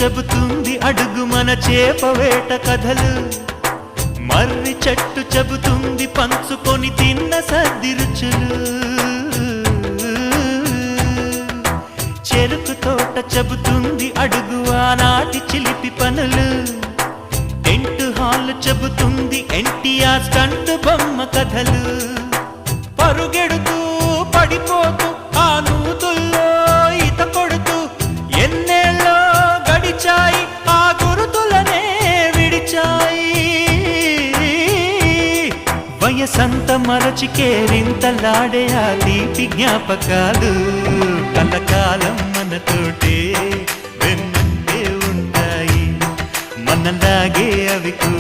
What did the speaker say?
చెబుతుంది అడుగు మన చేపవేట కథలు, మర్రి చెట్టు చెబుతుంది పంచుకొని తిన్న సద్ది రుచులు, చెరుకు తోట చెబుతుంది అడుగు ఆనాటి చిలిపి పనులు, టెంట్ హాల్ చెబుతుంది ఎన్టీఆర్ స్టంట్ బొమ్మ కథలు, పరుగెడుతూ పడిపోతూ ఆ నూతుల్లో ఈత కొడుతూ ఎన్నేళ్ళో గడిచాయి ఆ గురుతులనే విడిచాయి. వయసంత మరచి కేరింతలాడే ఆ తీపి జ్ఞాపకాలు కలకాలం మనతోటే వెన్నంటే ఉంటాయి, మనలాగే అవి కూడా.